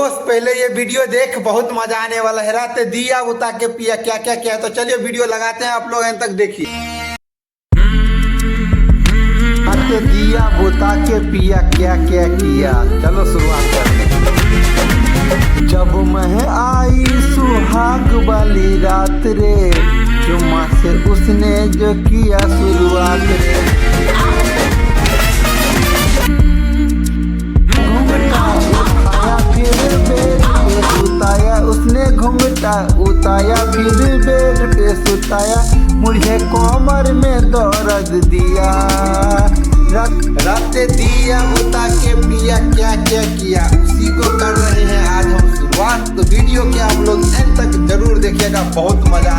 दोस्त पहले ये वीडियो देख, बहुत मजा आने वाला है। रात दिया बुता के पिया क्या क्या किया, तो चलिए वीडियो लगाते हैं, आप लोग एंड तक देखिए। रात दिया बुता के पिया क्या क्या किया, चलो शुरुआत करते हैं। जब मैं आई सुहाग वाली रात रे, चुम्मा से उसने जो किया शुरुआत रे। उसने घूमटा उताया फिर बेड पे सुताया, मुझे कमर में दर्द दिया। रात दिया बुता के पिया क्या क्या किया, उसी को कर रहे हैं आज हम शुरुआत। तो वीडियो के आप लोग एंड तक जरूर देखिएगा, बहुत मजा